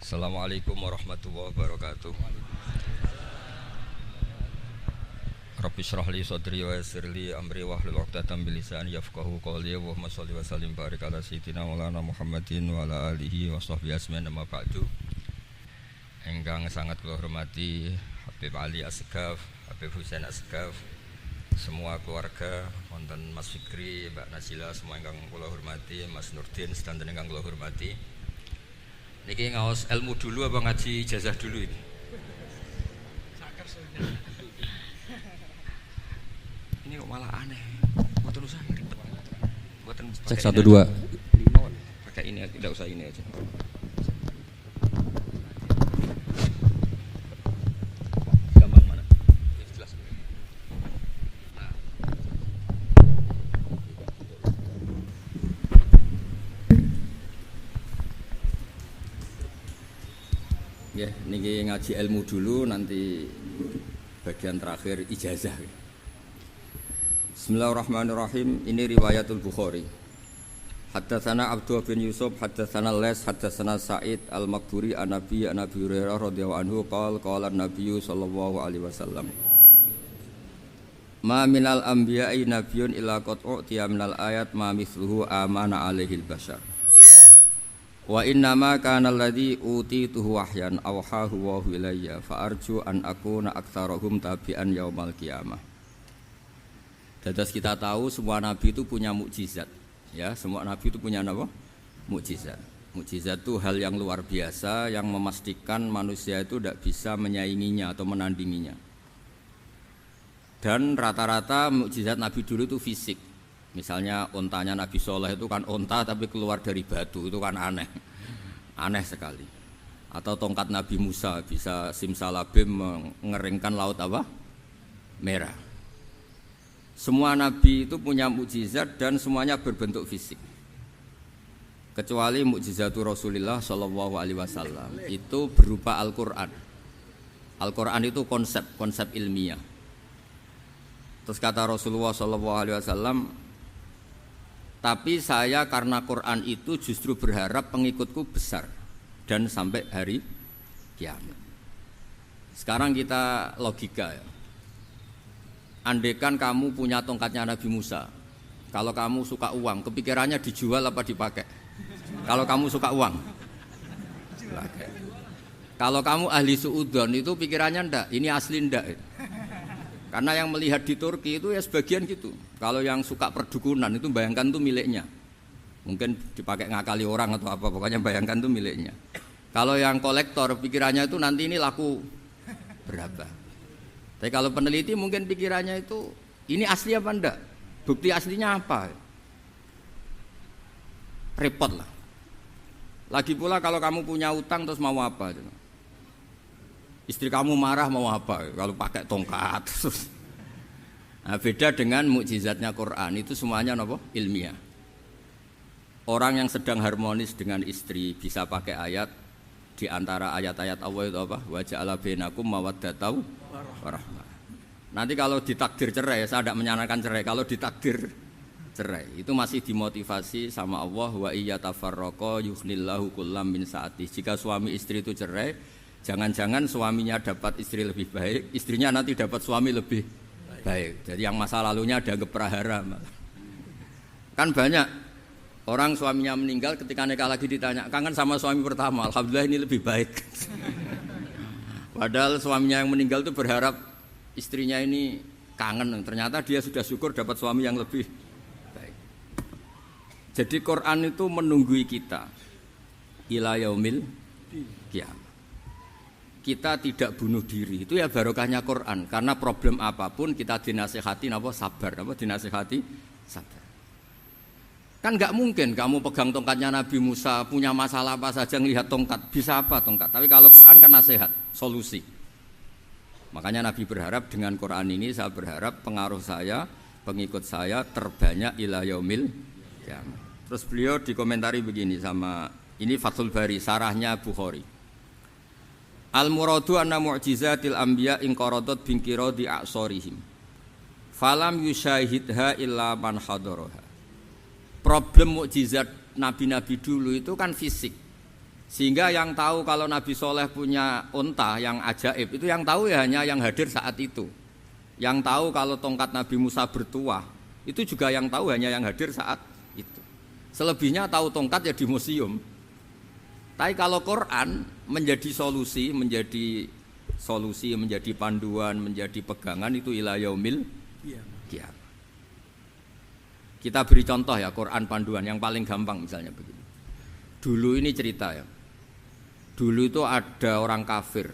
Assalamualaikum warahmatullahi wabarakatuh. Rabbi shrah li sadri wa yassir li amri wahlul 'uqdatam min lisani yafqahu qawli. Allahumma shalli wa sallim barik ala sayyidina maulana Muhammadin wa ala alihi wa sahbihi ajmain, amma ba'du. Engkang sangat kula hormati Habib Ali Asgaf, Habib Husain Asgaf, semua keluarga, wonten Mas Fikri, Mbak Nasila, semua ingkang kula hormati, Mas Nurdin sedanten ingkang kula hormati. Niki ngaos ilmu dulu apa ngaji ijazah dulu ini? Ini kok malah aneh. Mboten usah ribet. Mboten Cek 1 2. Pakai ini, tidak usah ini aja. Gampang mana? Jelas. Nah. Ya, niki ngaji ilmu dulu, nanti bagian terakhir ijazah. Bismillahirrahmanirrahim. Ini riwayatul Bukhari. Haddatsana Abdullah bin Yusuf, haddatsana Les, haddatsana Sa'id Al-Maqburi an Nabi Hurairah radhiyallahu anhu qala an-nabiy sallallahu alaihi wasallam. Ma minal anbiya'i nabiyyun illa qad u'tiya minal ayat ma mithluhu amana alaihil bashar. Wa inna ma kana alladhi utituhu wahyan awhahu wa ilayya fa arju an akuna aktsarahum tabi'an yaumal qiyamah. Dados kita tahu semua nabi itu punya mukjizat. Ya, semua nabi itu punya apa? Mukjizat. Mukjizat itu hal yang luar biasa yang memastikan manusia itu tidak bisa menyainginya atau menandinginya. Dan rata-rata mukjizat nabi dulu itu fisik. Misalnya ontanya Nabi Soleh itu kan onta tapi keluar dari batu, itu kan aneh. Aneh sekali. Atau tongkat Nabi Musa bisa simsalabim mengeringkan laut apa? Merah. Semua nabi itu punya mukjizat dan semuanya berbentuk fisik. Kecuali mukjizatul Rasulullah sallallahu alaihi wasallam itu berupa Al-Qur'an. Al-Qur'an itu konsep ilmiah. Terus kata Rasulullah sallallahu alaihi wasallam, tapi saya karena Quran itu justru berharap pengikutku besar dan sampai hari kiamat. Sekarang kita logika ya. Andaikan kamu punya tongkatnya Nabi Musa, kalau kamu suka uang, kepikirannya dijual apa dipakai? Kalau kamu suka uang, pakai. Kalau kamu ahli suudon itu pikirannya ndak, ini asli ndak. Karena yang melihat di Turki itu ya sebagian gitu. Kalau yang suka perdukunan itu bayangkan itu miliknya. Mungkin dipakai ngakali orang atau apa, pokoknya bayangkan itu miliknya. Kalau yang kolektor pikirannya itu nanti ini laku berapa. Tapi kalau peneliti mungkin pikirannya itu ini asli apa enggak? Bukti aslinya apa? Repot lah. Lagi pula kalau kamu punya utang terus mau apa? Istri kamu marah mau apa? Kalau pakai tongkat. Nah, beda dengan mukjizatnya Quran, itu semuanya apa? Ilmiah. Orang yang sedang harmonis dengan istri bisa pakai ayat di antara ayat-ayat Allah itu apa? Wa ja'ala bainakum mawaddatan warahmah. Nanti kalau ditakdir cerai, saya tidak menyarankan cerai. Kalau ditakdir cerai, itu masih dimotivasi sama Allah, wa iyyatafarraqa yughnillahu kullam min sa'ati. Jika suami istri itu cerai, jangan-jangan suaminya dapat istri lebih baik, istrinya nanti dapat suami lebih baik. Jadi yang masa lalunya ada keprahara. Kan banyak orang suaminya meninggal ketika nikah lagi ditanya, kangen sama suami pertama, alhamdulillah ini lebih baik. Padahal suaminya yang meninggal itu berharap istrinya ini kangen, ternyata dia sudah syukur dapat suami yang lebih baik. Jadi Quran itu menunggui kita ila yaumil qiyamah. Kita tidak bunuh diri, itu ya barokahnya Quran. Karena problem apapun kita dinasihati apa sabar, apa dinasihati sabar. Kan nggak mungkin kamu pegang tongkatnya Nabi Musa, punya masalah apa saja ngelihat tongkat, bisa apa tongkat. Tapi kalau Quran kan nasihat, solusi. Makanya Nabi berharap dengan Quran ini, saya berharap pengaruh saya, pengikut saya terbanyak ila yaumil qiyamah. Terus beliau dikomentari begini sama, ini Fathul Bari, sarahnya Bukhari. Al-muradu anna mu'jizatil anbiya inqaradat binqiradi a'sorihim. Falam yusyahidha illa man hadaraha. Problem mukjizat nabi-nabi dulu itu kan fisik. Sehingga yang tahu kalau Nabi Soleh punya unta yang ajaib itu yang tahu ya hanya yang hadir saat itu. Yang tahu kalau tongkat Nabi Musa bertuah itu juga yang tahu hanya yang hadir saat itu. Selebihnya tahu tongkat ya di museum. Tapi kalau Quran menjadi solusi, menjadi panduan, menjadi pegangan itu ila yaumil qiyamah. Kita beri contoh ya Quran panduan yang paling gampang misalnya begini. Dulu ini cerita ya. Dulu itu ada orang kafir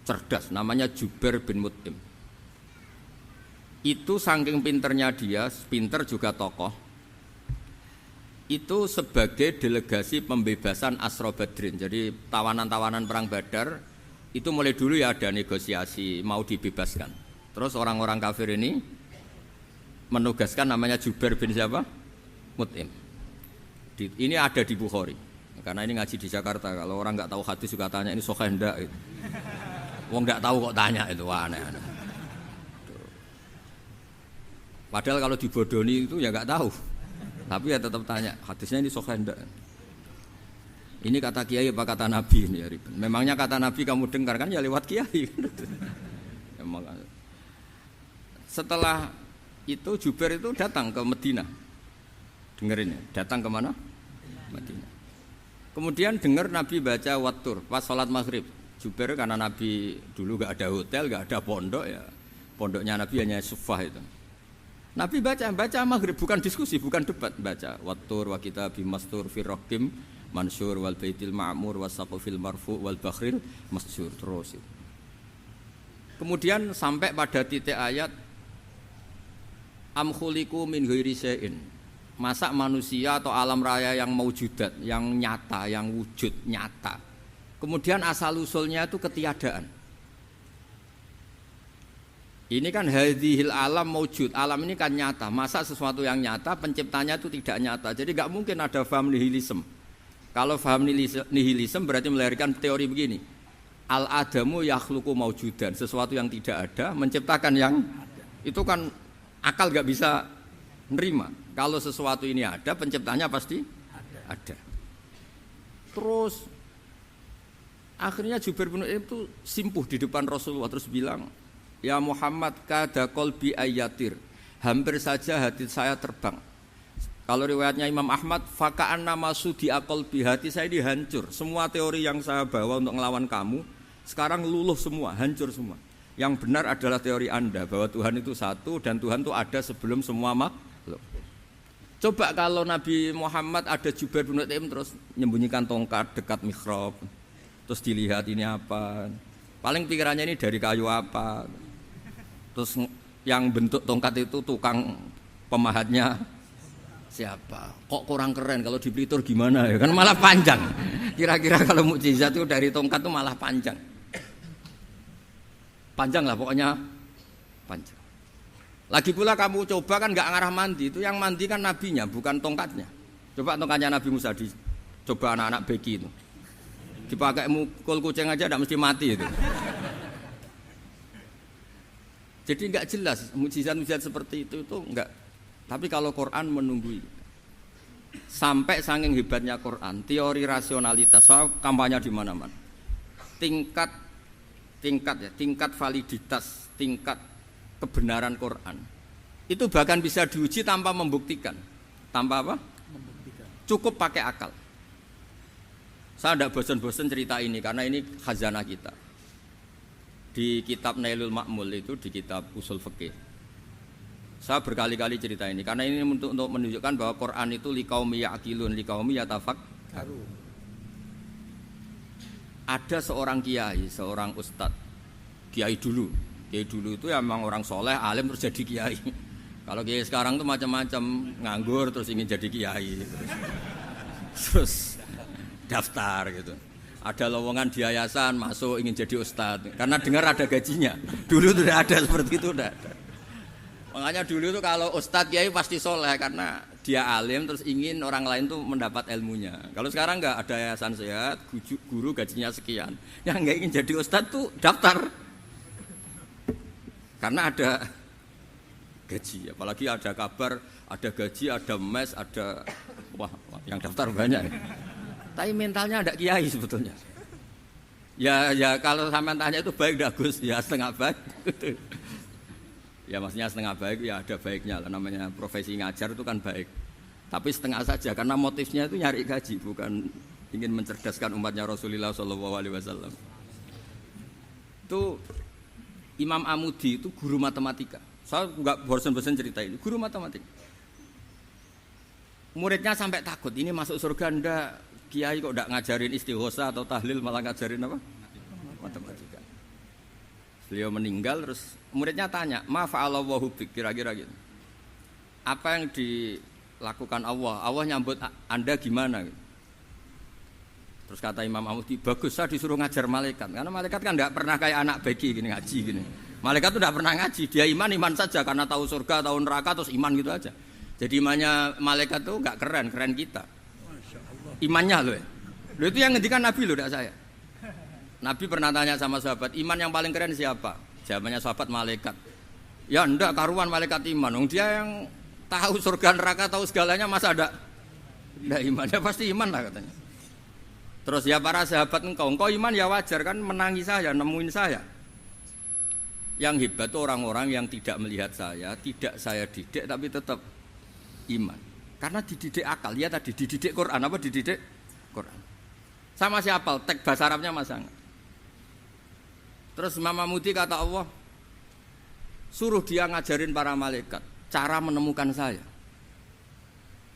cerdas namanya Jubair bin Mut'im. Itu saking pinternya dia, pinter juga tokoh. Itu sebagai delegasi pembebasan Asra Badrin. Jadi tawanan-tawanan perang Badar itu mulai dulu ya ada negosiasi mau dibebaskan. Terus orang-orang kafir ini menugaskan namanya Jubair bin siapa? Mut'im. Ini ada di Bukhari. Karena ini ngaji di Jakarta. Kalau orang nggak tahu hadis juga tanya ini sahih ndak gitu. Wong nggak tahu kok tanya itu aneh-aneh. Padahal kalau dibodoni itu ya nggak tahu. Tapi ya tetap tanya hadisnya ini sahih ndak. Ini kata kiai apa kata nabi ini ya Ribet. Memangnya kata nabi kamu dengar kan ya lewat kiai. Memang. Setelah itu Jubair itu datang ke Medina. Dengerin ya, datang ke mana? Medina. Kemudian dengar Nabi baca Wattur pas sholat maghrib. Jubair karena Nabi dulu gak ada hotel, gak ada pondok ya. Pondoknya Nabi hanya sufah itu. Nabi baca maghrib, bukan diskusi, bukan debat. Baca Wattur wa kitabim mastur fir raqim mansur wal baitil ma'mur wasaqfil marfu wal bakhril masjur terus. Kemudian sampai pada titik ayat am khuliqu min ghairi syai'in. Masa manusia atau alam raya yang maujudat, yang nyata, yang wujud nyata. Kemudian asal usulnya itu ketiadaan. Ini kan hadhil alam maujud, alam ini kan nyata. Masa sesuatu yang nyata penciptanya itu tidak nyata. Jadi enggak mungkin ada faham nihilisme. Kalau faham nihilisme berarti melahirkan teori begini. Al adamu yakhluqu maujudan, sesuatu yang tidak ada menciptakan yang itu kan akal enggak bisa nerima. Kalau sesuatu ini ada, penciptanya pasti ada. Terus akhirnya Jubair bin Mut'im itu simpuh di depan Rasulullah terus bilang, "Ya Muhammad kada qalbi ayatir." Hampir saja hati saya terbang. Kalau riwayatnya Imam Ahmad, faka'anna masudi aqalbi, hati saya dihancur. Semua teori yang saya bawa untuk melawan kamu sekarang luluh semua, hancur semua. Yang benar adalah teori Anda bahwa Tuhan itu satu dan Tuhan itu ada sebelum semua makhluk. Coba kalau Nabi Muhammad ada Jubair bin Mut'im terus menyembunyikan tongkat dekat mihrab, terus dilihat ini apa, paling pikirannya ini dari kayu apa, terus yang bentuk tongkat itu tukang pemahatnya siapa, kok kurang keren, kalau di Blitar gimana ya, kan malah panjang, kira-kira kalau mukjizat itu dari tongkat itu malah panjang lah pokoknya panjang. Lagi pula kamu coba kan nggak ngarah mandi, itu yang mandi kan nabinya bukan tongkatnya. Coba tongkatnya Nabi Musa coba anak-anak beki itu dipakai mukul kucing aja tidak mesti mati itu. Jadi nggak jelas mukjizat-mukjizat seperti itu nggak. Tapi kalau Quran menunggui sampai saking hebatnya Quran, teori rasionalitas soal kampanye di mana-mana, tingkat validitas, tingkat kebenaran Quran itu bahkan bisa diuji tanpa membuktikan. Tanpa apa? Membuktikan. Cukup pakai akal. Saya tidak bosan-bosan cerita ini karena ini khazanah kita. Di kitab Nailul Ma'mul itu, di kitab Usul Fiqih, saya berkali-kali cerita ini karena ini untuk menunjukkan bahwa Quran itu liqaumi ya'qilun, liqaumi yatafakkarun. Ada seorang kiai, seorang ustadz, kiai dulu itu ya memang orang soleh, alim terus jadi kiai. Kalau kiai sekarang tuh macam-macam, nganggur terus ingin jadi kiai, terus daftar gitu. Ada lowongan di yayasan masuk ingin jadi ustadz karena dengar ada gajinya. Dulu tuh tidak ada seperti itu, tidak ada. Makanya dulu tuh kalau ustadz kiai pasti soleh karena dia alim terus ingin orang lain tuh mendapat ilmunya. Kalau sekarang nggak ada yayasan sehat, guru gajinya sekian. Yang nggak ingin jadi ustadz tuh daftar karena ada gaji. Apalagi ada kabar, ada gaji, ada mes, ada wah yang daftar banyak. Tapi mentalnya ada kiai sebetulnya. Ya kalau sampean tanya itu baik dah Gus, ya setengah baik. Ya maksudnya setengah baik ya ada baiknya lah, namanya profesi ngajar itu kan baik. Tapi setengah saja karena motifnya itu nyari gaji, bukan ingin mencerdaskan umatnya Rasulullah SAW. Itu Imam Amudi itu guru matematika. Saya nggak bosan-bosan cerita ini, guru matematika. Muridnya sampai takut, ini masuk surga ndak, kiai kok ndak ngajarin istighosa atau tahlil malah ngajarin apa? Matematika. Beliau meninggal terus muridnya tanya, "Ma fa'alallahu bik?" Kira-kira gitu. Apa yang dilakukan Allah? Allah nyambut Anda gimana? Terus kata Imam Amudi, "Bagus, saya disuruh ngajar malaikat." Karena malaikat kan enggak pernah kayak anak beki gini ngaji gini. Malaikat itu enggak pernah ngaji, dia iman saja karena tahu surga, tahu neraka terus iman gitu aja. Jadi imannya malaikat itu enggak keren kita. Imannya loh. Loh itu yang ngendikan Nabi loh, enggak saya. Nabi pernah tanya sama sahabat, iman yang paling keren siapa? Jawabannya sahabat malaikat. Ya enggak karuan malaikat iman. Dia yang tahu surga neraka, tahu segalanya masa ada enggak iman? Ya pasti iman lah katanya. Terus ya para sahabat engkau iman ya wajar kan menangi saya, nemuin saya. Yang hebat itu orang-orang yang tidak melihat saya, tidak saya didik tapi tetap iman. Karena dididik akal, ya tadi dididik Quran, apa dididik Quran. Sama siapa? Teks bahasa Arabnya masang. Terus Imam Amudi kata Allah, suruh dia ngajarin para malaikat cara menemukan saya.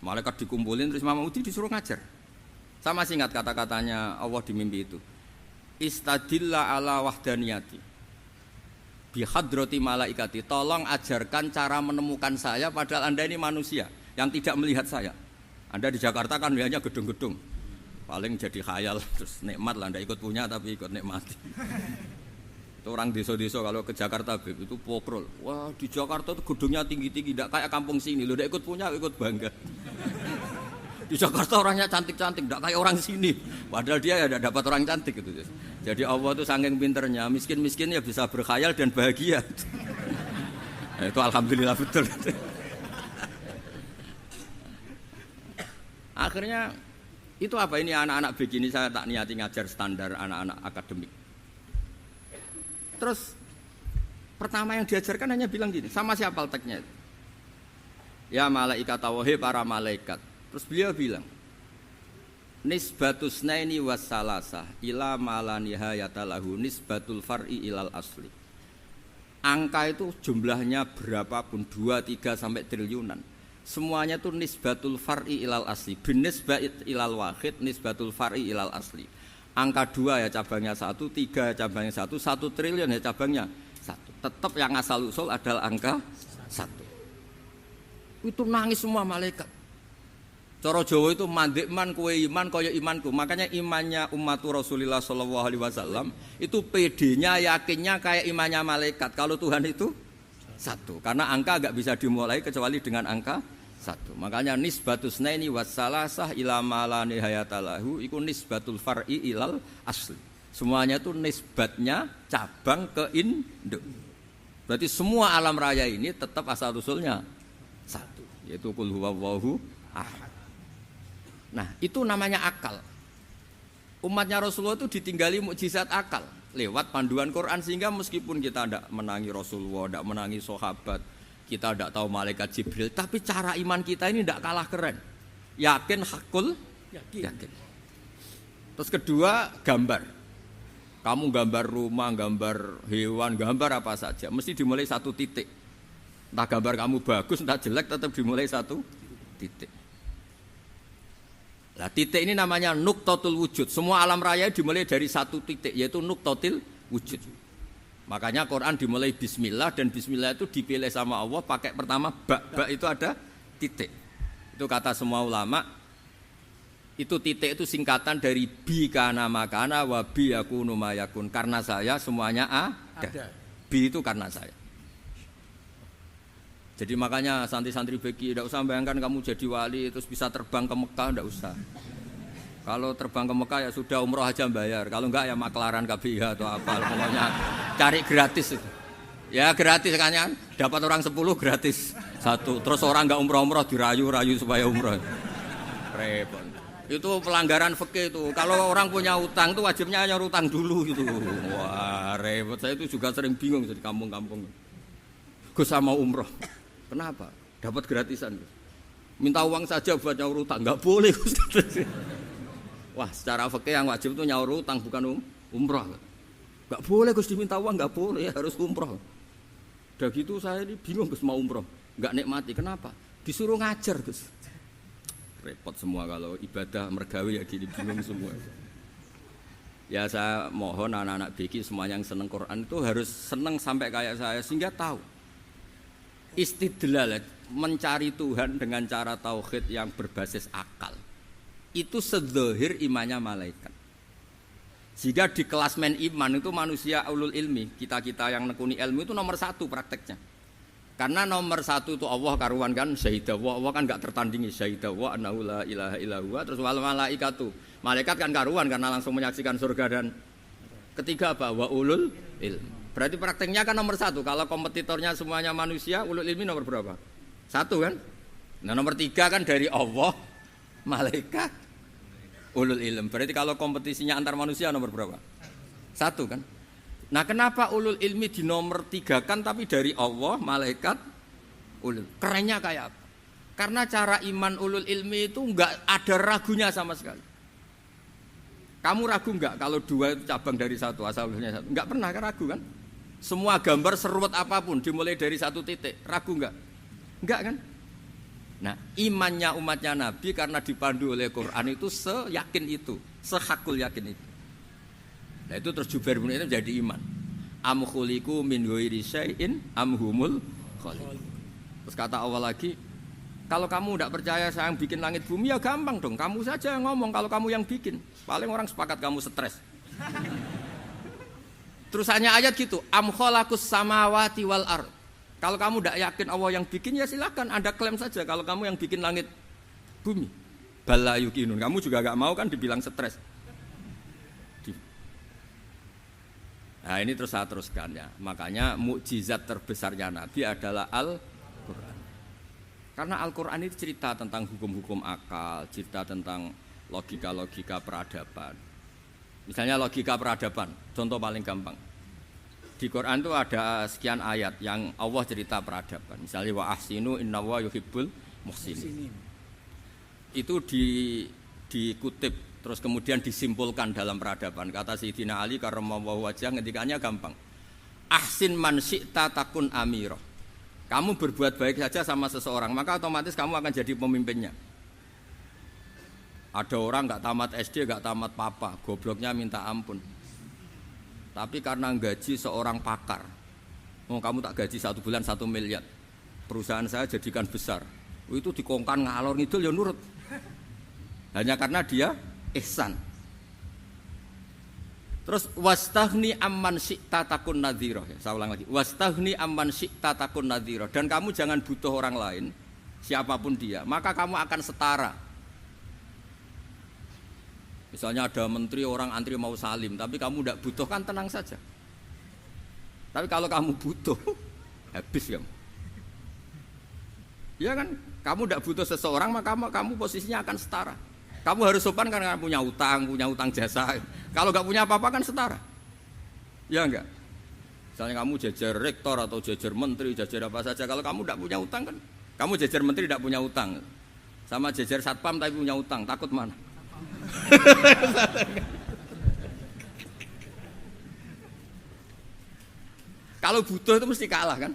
Malaikat dikumpulin terus Imam Amudi disuruh ngajar. Sama singkat kata-katanya Allah di mimpi itu. Istadilla ala wahdaniyati bihadrati malaikati. Tolong ajarkan cara menemukan saya padahal Anda ini manusia yang tidak melihat saya. Anda di Jakarta kan hanya gedung-gedung. Paling jadi khayal terus nikmat lah, Anda ikut punya tapi ikut nikmati. Itu orang desa-desa kalau ke Jakarta itu pokrol. Wah di Jakarta itu gedungnya tinggi-tinggi, tidak kayak kampung sini. Lu udah ikut punya, ikut bangga. Di Jakarta orangnya cantik-cantik, tidak kayak orang sini. Padahal dia ya tidak dapat orang cantik gitu. Jadi Allah itu saking pinternya, miskin-miskin ya bisa berkhayal dan bahagia. Nah, itu alhamdulillah betul. Akhirnya itu apa ini anak-anak begini saya tak niati ngajar standar anak-anak akademik. Terus pertama yang diajarkan hanya bilang gini, sama siapa teknya itu? Ya malaikat wahai para malaikat. Terus beliau bilang, nisbatus naini wassalasah ila malanihayata lahu nisbatul far'i ilal asli. Angka itu jumlahnya berapapun 2, 3 sampai triliunan. Semuanya itu nisbatul far'i ilal asli. Binisbat ilal wahid nisbatul far'i ilal asli. Angka 2 ya cabangnya 1, 3 ya cabangnya 1, 1 triliun ya cabangnya 1. Tetap yang asal usul adalah angka 1. Itu nangis semua malaikat. Cara Jawa itu mandikman kowe iman kaya imanku. Makanya imannya umat Rasulullah SAW itu PD-nya, yakinnya kayak imannya malaikat. Kalau Tuhan itu 1. Karena angka enggak bisa dimulai kecuali dengan angka 1. Makanya nisbatus naini wassalasah ila malani hayatalahu iku nisbatul far'i ilal asli. Semuanya itu nisbatnya cabang ke induk. Berarti semua alam raya ini tetap asal usulnya 1, yaitu qul huwallahu ahad. Nah, itu namanya akal. Umatnya Rasulullah itu ditinggali mukjizat akal lewat panduan Quran sehingga meskipun kita tidak menangi Rasulullah, tidak menangi sahabat, kita tidak tahu malaikat Jibril, tapi cara iman kita ini tidak kalah keren. Yakin hakul yakin. Terus kedua, gambar. Kamu gambar rumah, gambar hewan, gambar apa saja, mesti dimulai 1 titik. Entah gambar kamu bagus, entah jelek, tetap dimulai 1 titik. Nah, titik ini namanya nuqtatul wujud. Semua alam raya dimulai dari 1 titik, yaitu nuqtatil wujud. Makanya Quran dimulai bismillah, dan bismillah itu dipilih sama Allah pakai pertama ba itu ada titik. Itu kata semua ulama. Itu titik itu singkatan dari bi kana makana wa bi yakunu mayakun. Karena saya semuanya ada. Bi itu karena saya. Jadi makanya santri-santri beki tidak usah bayangkan kamu jadi wali terus bisa terbang ke Mekah, tidak usah. Kalau terbang ke Mekah ya sudah umroh aja bayar. Kalau enggak ya maklaran KBH atau apa. Pokoknya cari gratis itu. Ya gratis kan, dapat orang 10 gratis 1. Terus orang enggak umroh-umroh dirayu-rayu supaya umroh. Repot. Itu pelanggaran fikih itu. Kalau orang punya utang itu wajibnya nyaur utang dulu gitu. Wah, repot. Saya itu juga sering bingung di kampung-kampung. Gus sama umroh. Kenapa? Dapat gratisan. Minta uang saja buat nyaur utang. Enggak boleh, Gus. Wah, secara fikih yang wajib itu nyaur utang bukan umroh. Enggak boleh Gus diminta uang, enggak boleh, harus umroh. Udah gitu saya ini bingung Gus mau umroh. Enggak nikmati. Kenapa? Disuruh ngajar, Gus. Repot semua kalau ibadah mergawe ya gini bingung semua. Ya saya mohon anak-anak BK semua yang seneng Quran itu harus seneng sampai kayak saya sehingga tahu istidlal mencari Tuhan dengan cara tauhid yang berbasis akal. Itu sedzahir imannya malaikat. Jika di klasmen iman itu manusia ulul ilmi, kita-kita yang nekuni ilmu itu nomor 1 prakteknya. Karena nomor 1 itu Allah karuan kan syahidah Allah kan enggak tertandingi syahidah wa annahu la ilaha illallah terus wal malaikatu malaikat kan karuan karena langsung menyaksikan surga dan ketiga apa wa ulul ilm berarti prakteknya kan nomor 1 kalau kompetitornya semuanya manusia ulul ilmi nomor berapa 1 kan nah nomor 3 kan dari Allah malaikat ulul ilm berarti kalau kompetisinya antar manusia nomor berapa 1 kan. Nah kenapa ulul ilmi di nomor 3 kan tapi dari Allah, malaikat, ulul. Kerennya kayak apa? Karena cara iman ulul ilmi itu enggak ada ragunya sama sekali. Kamu ragu enggak kalau 2 itu cabang dari 1, asalnya 1? Enggak pernah kan ragu kan? Semua gambar seruat apapun dimulai dari 1 titik, ragu enggak? Enggak kan? Nah imannya umatnya Nabi karena dipandu oleh Quran itu seyakin itu, sehakul yakin itu. Nah itu terus Jubair bin Mut'im jadi iman. Am khuliqu min ghairi syai'in am humul khaliq. Terus kata Allah lagi, kalau kamu tidak percaya saya yang bikin langit bumi ya gampang dong. Kamu saja yang ngomong kalau kamu yang bikin. Paling orang sepakat kamu stres. Terus hanya ayat gitu, am khalaqus samawati wal ard. Kalau kamu tidak yakin Allah yang bikin ya silakan Anda klaim saja kalau kamu yang bikin langit bumi. Bala yuqinun. Kamu juga enggak mau kan dibilang stres. Nah ini terus saya teruskan ya. Makanya mukjizat terbesarnya Nabi adalah Al-Quran. Karena Al-Quran itu cerita tentang hukum-hukum akal, cerita tentang logika-logika peradaban. Misalnya logika peradaban, contoh paling gampang. Di Quran itu ada sekian ayat yang Allah cerita peradaban. Misalnya wa ahsinu innallaha yuhibbul muhsinin. Itu dikutip terus kemudian disimpulkan dalam peradaban. Kata Sayyidina Ali karramallahu wajhah ngendikannya gampang. Ahsin man syi'ta takun amira. Kamu berbuat baik saja sama seseorang, maka otomatis kamu akan jadi pemimpinnya. Ada orang enggak tamat SD, enggak tamat papa, gobloknya minta ampun. Tapi karena gaji seorang pakar. Oh, kamu tak gaji 1 bulan 1 miliar. Perusahaan saya jadikan besar. Itu dikongkan ngalor ngidul ya nurut. Hanya karena dia ihsan. Terus wastaghni amman syi'ta takun nadhira. Saya ulang lagi. Wastaghni amman syi'ta takun nadhira. Dan kamu jangan butuh orang lain, siapapun dia, maka kamu akan setara. Misalnya ada menteri orang antri mau salim, tapi kamu tidak butuh kan tenang saja. Tapi kalau kamu butuh, habis kamu. Ya kan, kamu tidak butuh seseorang, maka kamu posisinya akan setara. Kamu harus sopan karena punya utang jasa. Kalau nggak punya apa-apa kan setara. Ya enggak? Misalnya kamu jajar rektor atau jajar menteri, jajar apa saja. Kalau kamu tidak punya utang kan, kamu jajar menteri tidak punya utang. Sama jajar satpam tapi punya utang, takut mana? Kalau butuh itu mesti kalah kan?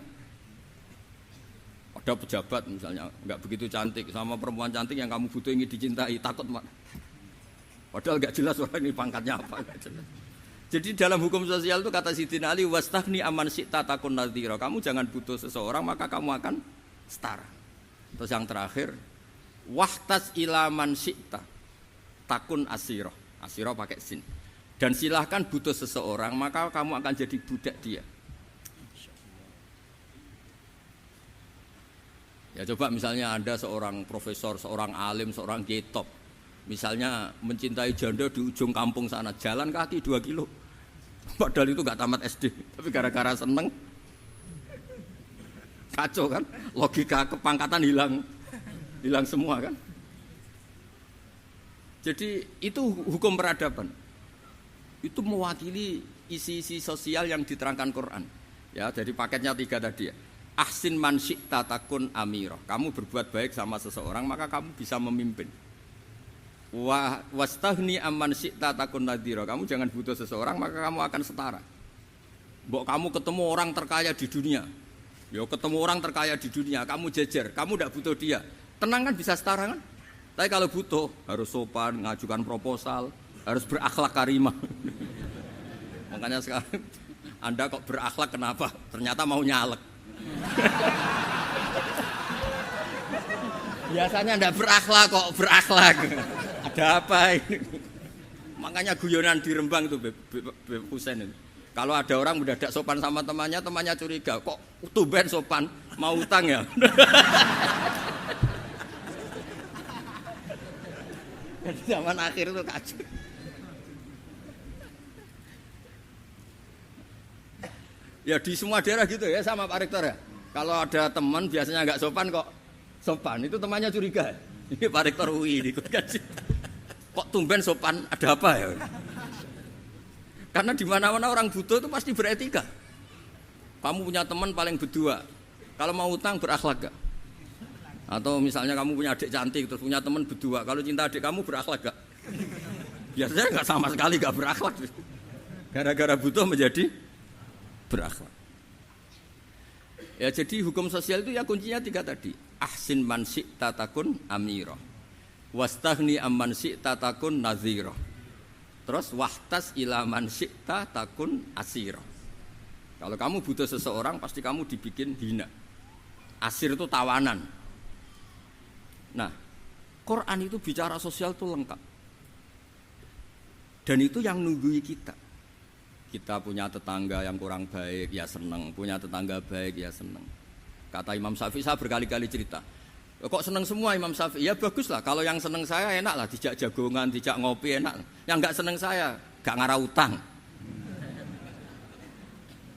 Ada pejabat misalnya nggak begitu cantik sama perempuan cantik yang kamu butuh ingin dicintai, takut mak. Padahal nggak jelas orang ini pangkatnya apa. Jadi dalam hukum sosial itu kata Sayyidina Ali wastaghni amman syi'ta takun nadhira. Kamu jangan butuh seseorang maka kamu akan setara. Terus yang terakhir wahtas ila man syi'ta takun asira. Asira pakai sin. Dan silahkan butuh seseorang maka kamu akan jadi budak dia. Ya coba misalnya Anda seorang profesor, seorang alim, seorang kiai top. Misalnya mencintai janda di ujung kampung sana, jalan kaki 2 kilo. Padahal itu gak tamat SD, tapi gara-gara seneng. Kacau kan? Logika kepangkatan hilang semua kan? Jadi itu hukum peradaban. Itu mewakili isi-isi sosial yang diterangkan Quran. Ya, dari paketnya 3 tadi ya. Ahsin man syi'ta takun amirah. Kamu berbuat baik sama seseorang maka kamu bisa memimpin. Wastahni amman syi'ta takun nadhira. Kamu jangan butuh seseorang maka kamu akan setara. Mbok kamu ketemu orang terkaya di dunia. Yo ketemu orang terkaya di dunia, kamu jejer, kamu tidak butuh dia. Tenang kan bisa setara kan? Tapi kalau butuh harus sopan, ngajukan proposal, harus berakhlak karimah. Makanya sekarang Anda kok berakhlak kenapa? Ternyata mau nyalek. Biasanya Anda berakhlak kok berakhlak. Ada apa ini? Makanya guyonan di Rembang itu Beb Husain itu. Kalau ada orang mendadak sopan sama temannya, temannya curiga, kok tumben sopan, mau utang ya? Di zaman akhir itu kacau. Ya di semua daerah gitu ya sama Pak Rektor ya. Kalau ada teman biasanya nggak sopan kok sopan, itu temannya curiga. Ini Pak Rektor UI ikut kaji. Kok tumben sopan, ada apa ya? Karena di mana-mana orang butuh itu pasti beretika. Kamu punya teman paling berdua, kalau mau utang berakhlak gak? Atau misalnya kamu punya adik cantik terus punya teman berdua, kalau cinta adik kamu berakhlak gak? Biasanya nggak sama sekali nggak berakhlak. Gara-gara butuh menjadi berakhlak. Ya jadi hukum sosial itu ya kuncinya 3 tadi. Ahsin man syi'ta takun amirah. Wastaghni amman syi'ta takun nadhira. Terus wahtas ila man syi'ta takun asira. Kalau kamu butuh seseorang pasti kamu dibikin hina. Asir itu tawanan. Nah, Quran itu bicara sosial itu lengkap. Dan itu yang nunggui kita. Kita punya tetangga yang kurang baik ya seneng, punya tetangga baik ya seneng. Kata Imam Syafi'i, saya berkali-kali cerita. Kok seneng semua Imam Syafi'i? Ya bagus lah, kalau yang seneng saya enak lah, dijak jagongan, dijak ngopi enak. Yang enggak seneng saya, gak ngarah utang.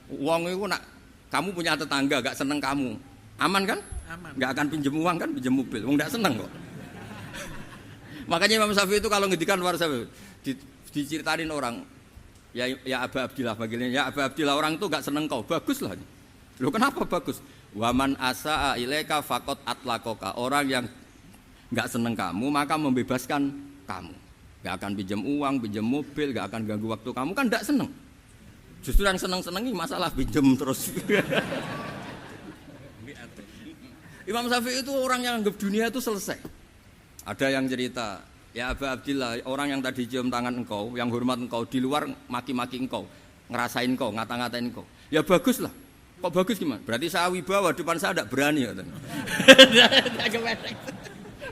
Uang itu nak, kamu punya tetangga gak seneng kamu, aman kan? Aman. Gak akan pinjem uang kan, pinjem mobil, uang gak seneng kok. Makanya Imam Syafi'i itu kalau ngedikan luar Syafi'i, diceritain orang, ya Aba Abdillah bagiannya, ya Aba Abdillah orang itu gak seneng kau, bagus lah. Loh kenapa bagus? Waman asa'a ilaika faqad atlaqaka. Orang yang enggak seneng kamu maka membebaskan kamu. Enggak akan pinjam uang, pinjam mobil, enggak akan ganggu waktu kamu kan enggak seneng. Justru yang seneng-senengi masalah pinjam terus. Imam Syafi'i itu orang yang anggap dunia itu selesai. Ada yang cerita, ya Aba Abdillah, orang yang tadi cium tangan engkau, yang hormat engkau, di luar maki-maki engkau, ngerasain engkau, ngata-ngatain engkau. Ya baguslah. Kok bagus gimana? Berarti saya wibawa di depan saya tidak berani ya.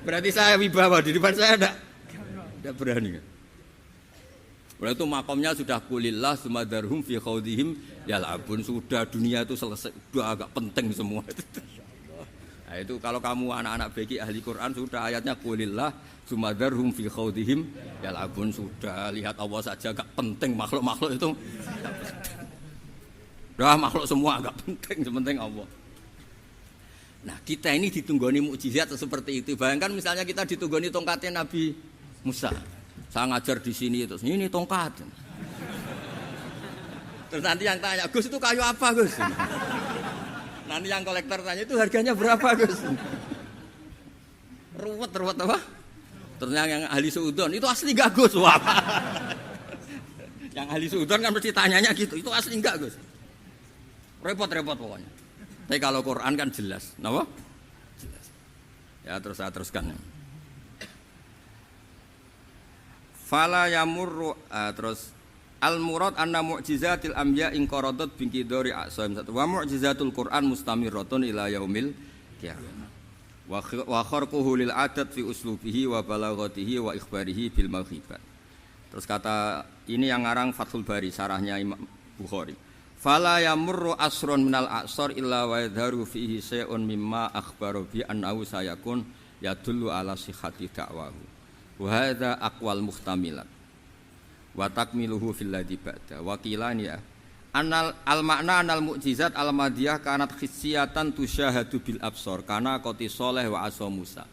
Berarti saya wibawa di depan saya tidak berani. Berarti itu makomnya sudah kulillah sumadarhum fi khawdihim yal'abun, sudah dunia itu selesai, sudah agak penting semua. Nah, itu kalau kamu anak-anak beki ahli Quran sudah ayatnya kulillah sumadarhum fi khawdihim yal'abun, sudah lihat Allah saja agak penting, makhluk-makhluk itu. Dah makhluk semua agak penting, sepenting Allah. Nah kita ini ditunggoni mukjizat seperti itu. Bayangkan misalnya kita ditunggoni tongkatnya Nabi Musa. Saya ngajar di sini terus ini tongkat. Terus nanti yang tanya, Gus itu kayu apa Gus? Nanti yang kolektor tanya itu harganya berapa Gus? Ruwet apa? Terus yang ahli suudon itu asli gak Gus? Wah. Yang ahli suudon kan mesti tanyanya gitu, itu asli enggak Gus? Repot-repot pokoknya. Tapi kalau Quran kan jelas, kenapa? Jelas. Ya terus saya teruskan. Fala yamurru terus al murad anna mu'jizatil anbiya in qaradat binqidari aqsam wa mu'jizatul Quran mustamirratun ila yaumil qiyamah. Wa kharquhu lil adat fi uslubihi wa balaghatihi wa ikhbarihi bil mawhibat. Terus kata ini yang ngarang Fathul Bari sarahnya Imam Bukhari. Fala yamurru asrun minal aqsar illa wa yadharu fihi syai'un mimma akhbaru bi annahu sayakun yadullu ala sihhati da'wahu. Wa hadza aqwal muhtamilat. Wa takmiluhu fil ladzi ba'da. Wa qilani ya. Anal al makna anal mukjizat al madiyah kanat khissiyatan tusyahadu bil absar kana qati sholih wa asa Musa.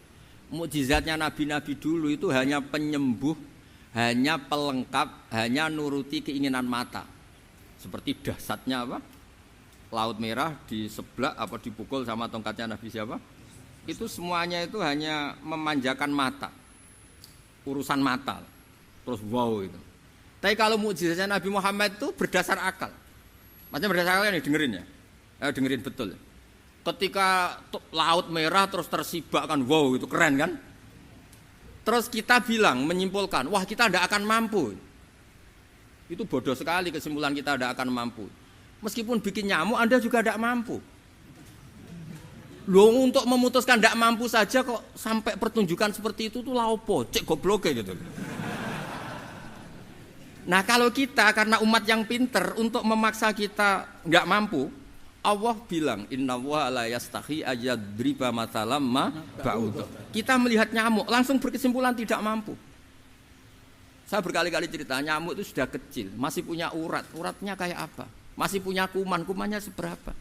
mukjizatnya nabi-nabi dulu itu hanya penyembuh, hanya pelengkap, hanya nuruti keinginan mata. Seperti dahsyatnya apa? Laut Merah diseblak apa dipukul sama tongkatnya Nabi siapa? Itu semuanya itu hanya memanjakan mata. Urusan mata. Terus wow itu. Tapi kalau mukjizatnya Nabi Muhammad itu berdasar akal. Maksudnya berdasar akal nih dengerin ya. Dengerin betul. Ketika Laut Merah terus tersibak kan, wow itu keren kan? Terus kita bilang, menyimpulkan, wah kita tidak akan mampu. Itu bodoh sekali kesimpulan kita tidak akan mampu. Meskipun bikin nyamuk Anda juga tidak mampu. Loh untuk memutuskan tidak mampu saja kok sampai pertunjukan seperti itu tuh laopo, cek goblok gitu. Nah kalau kita karena umat yang pinter untuk memaksa kita nggak mampu, Allah bilang innallaha la yastahi ayadriba mathalam ma ba'ud. Kita melihat nyamuk langsung berkesimpulan tidak mampu. Saya berkali-kali cerita nyamuk itu sudah kecil, masih punya urat, uratnya kayak apa? Masih punya kuman, kumannya seberapa?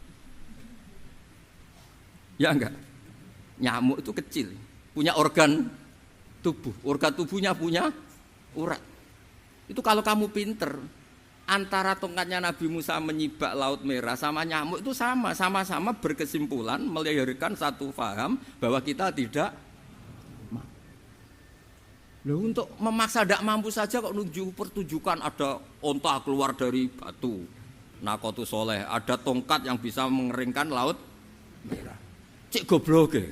Ya enggak? Nyamuk itu kecil, punya organ tubuhnya punya urat. Itu kalau kamu pinter, antara tongkatnya Nabi Musa menyibak Laut Merah sama nyamuk itu sama-sama berkesimpulan melahirkan satu faham bahwa kita tidak mampu. Loh untuk memaksa tidak mampu saja kok nunjuk pertunjukan ada onta keluar dari batu, Nakotu Soleh, ada tongkat yang bisa mengeringkan Laut Merah. Cik goblok ya.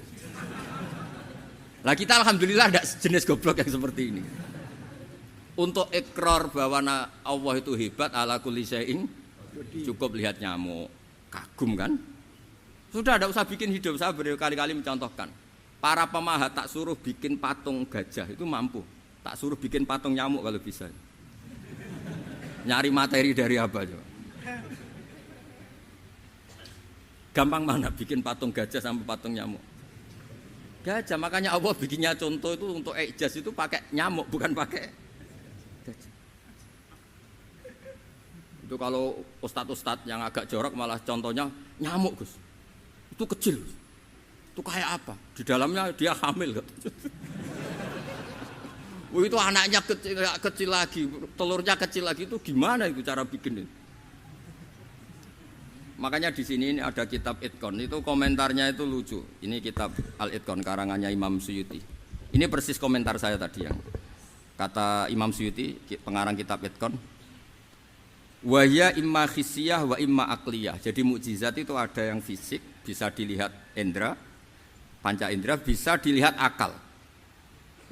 Lah kita alhamdulillah tidak jenis goblok yang seperti ini. Untuk ikrar bahwa Allah itu hebat ala kulli syai'in cukup lihat nyamuk, kagum kan? Sudah tidak usah bikin hidup. Saya berkali-kali mencontohkan. Para pemahat tak suruh bikin patung gajah itu mampu. Tak suruh bikin patung nyamuk kalau bisa. Nyari materi dari apa coba? Gampang mana bikin patung gajah sama patung nyamuk? Gajah, makanya Allah bikinnya contoh itu untuk ijaz itu pakai nyamuk bukan pakai gajah. Itu kalau ustadz-ustadz yang agak jorok malah contohnya nyamuk Gus. Itu kecil. Itu kayak apa? Di dalamnya dia hamil. Itu anaknya kecil lagi, telurnya kecil lagi itu gimana itu cara bikin itu? Makanya di sini ada kitab Itqon, itu komentarnya itu lucu. Ini kitab Al-Itqon karangannya Imam Suyuti. Ini persis komentar saya tadi yang kata Imam Suyuti, pengarang kitab Itqon. Wa ya imma khissiyah wa imma aqliyah. Jadi mukjizat itu ada yang fisik, bisa dilihat indra, panca indra, bisa dilihat akal.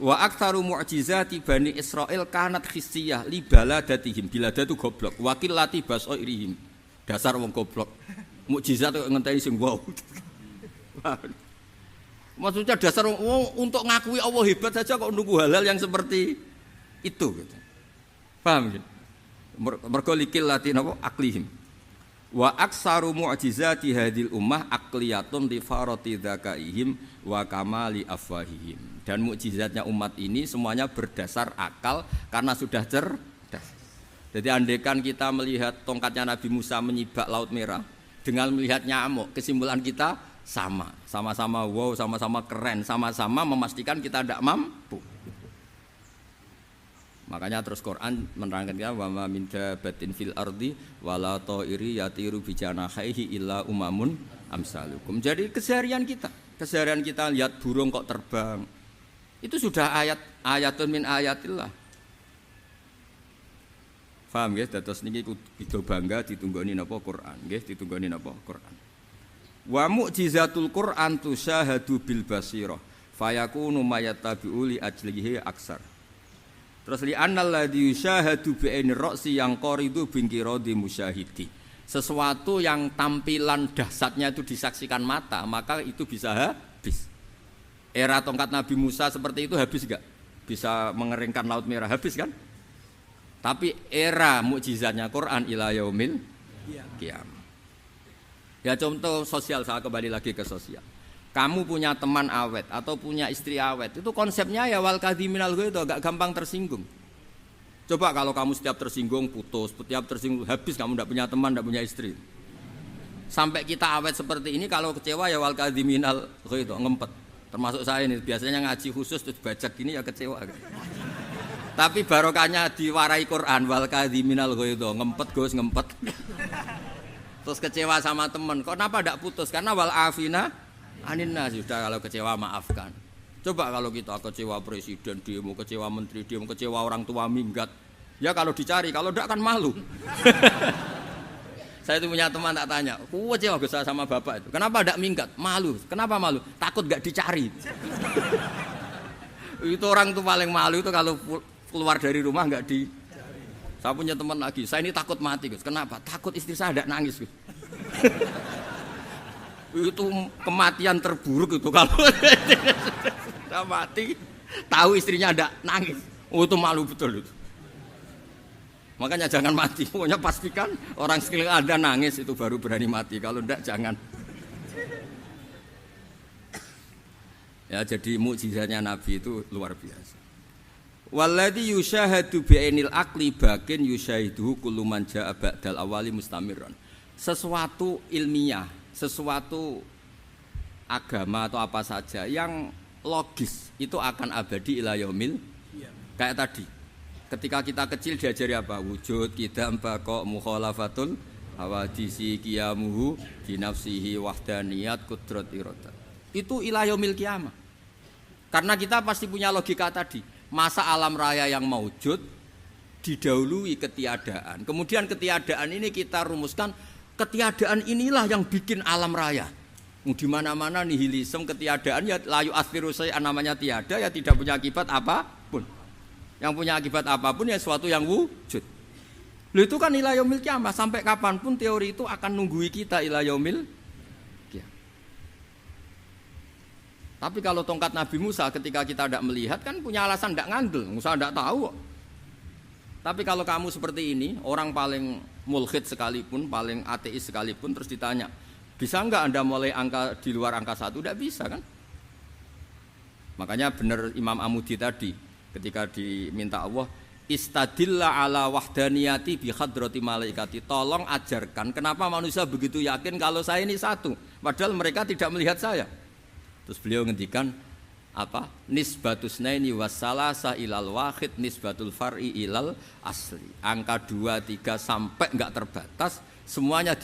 Wa aktsaru mu'jizati Bani Israil kanat khissiyah li baladatihim. Bilada itu goblok, wakillati basairihim. Dasar wong goblok. Mukjizat kok ngenteni sing wow. Maksudnya dasar wong untuk ngakui Allah hebat saja kok nunggu hal-hal yang seperti itu gitu. Paham gitu? Mergo likil latin apa aklihim. Wa aksaru mu'jizati hadil ummah aqliyatun li farati dzakaihim wa kamali afwahihim. Dan mukjizatnya umat ini semuanya berdasar akal karena sudah cerdas. Jadi andaikan kita melihat tongkatnya Nabi Musa menyibak Laut Merah dengan melihat nyamuk, kesimpulan kita sama-sama wow, sama-sama keren, sama-sama memastikan kita tidak mampu. Makanya terus Quran menerangkan kita wa ma min dabatin fil ardi wala ta'iri yatiru bi janahihi illa umamun amsalukum. Jadi keseharian kita lihat burung kok terbang. Itu sudah ayatun min ayatillah. Paham nggih? Dados niki kudu bangga ditunggoni napa Quran, nggih, ditunggoni napa Quran. Wa mu'jizatul Quran tusyahadu bil basirah fayakunu mayattabi'u li ajlihi aksar. Terus li annal ladzi yusyahadu bi ainir ra'si yang qaridu bingkiradi musyahidi. Sesuatu yang tampilan dahsyatnya itu disaksikan mata, maka itu bisa habis. Era tongkat Nabi Musa seperti itu habis enggak? Bisa mengeringkan Laut Merah, habis kan? Tapi era mukjizatnya Quran ila yaumil qiyamah. Ya contoh sosial, saya kembali lagi ke sosial. Kamu punya teman awet atau punya istri awet, itu konsepnya ya wal kadhiminal ghaidh, agak gampang tersinggung. Coba kalau kamu setiap tersinggung putus, setiap tersinggung habis, kamu tidak punya teman, tidak punya istri. Sampai kita awet seperti ini, kalau kecewa ya wal kadhiminal ghaidh, ngempet. Termasuk saya ini biasanya ngaji khusus terus baca gini ya kecewa. Tapi barokahnya diwarai Quran wal kadhiminal ghaidha, ngempet Gus, ngempet. Terus kecewa sama teman. Kenapa tidak putus? Karena wal afina aninna, sudah kalau kecewa maafkan. Coba kalau kita kecewa presiden demo, kecewa menteri demo, kecewa orang tua minggat. Ya kalau dicari, kalau tidak kan malu. Saya itu punya teman tak tanya, kecewa Gus sama bapak itu. Kenapa tidak minggat? Malu. Kenapa malu? Takut gak dicari. Itu orang tuh paling malu itu kalau keluar dari rumah nggak di. Saya punya teman lagi, saya ini takut mati Gus. Kenapa? Takut istri saya tidak nangis Gus. Itu kematian terburuk itu kalau sudah mati, tahu istrinya ada nangis. Oh itu malu betul itu. Makanya jangan mati. Pokoknya pastikan orang sekeliling ada nangis itu baru berani mati. Kalau tidak jangan. Ya jadi mukjizatnya Nabi itu luar biasa. Walladzi yusyahadu bi'ainil aqli bakin yusyahiduhu kullu man jaa ba'dal awali mustamirran. Sesuatu ilmiah, sesuatu agama atau apa saja yang logis itu akan abadi ila yaumil. Kayak tadi. Ketika kita kecil diajari apa? Wujud, qidam, baqa, mukhalafatul hawadisi qiyamuhu bi nafsihi wahdaniyat qudrat iradah. Itu ila yaumil qiyamah. Karena kita pasti punya logika tadi. Masa alam raya yang maujud didahului ketiadaan. Kemudian ketiadaan ini kita rumuskan, ketiadaan inilah yang bikin alam raya. Di mana-mana nihilisme ketiadaan ya layu asfiru sayyan namanya tiada ya tidak punya akibat apapun. Yang punya akibat apapun ya sesuatu yang wujud. Loh itu kan ila yaumil qiyamah, sampai kapanpun teori itu akan nunggui kita ila yaumil qiyamah. Tapi kalau tongkat Nabi Musa ketika kita tidak melihat kan punya alasan tidak ngandel, Musa tidak tahu. Tapi kalau kamu seperti ini, orang paling mulhid sekalipun, paling ateis sekalipun terus ditanya, bisa enggak Anda mulai angka di luar angka 1? Tidak bisa kan? Makanya benar Imam Amudi tadi ketika diminta Allah istadilla ala wahdaniyati bi hadrati malaikati, tolong ajarkan kenapa manusia begitu yakin kalau saya ini satu padahal mereka tidak melihat saya. Terus beliau ngendikan apa? Nisbatus naini wassalasa ilal wahid nisbatul far'i ilal asli. Angka 2, 3 sampai enggak terbatas semuanya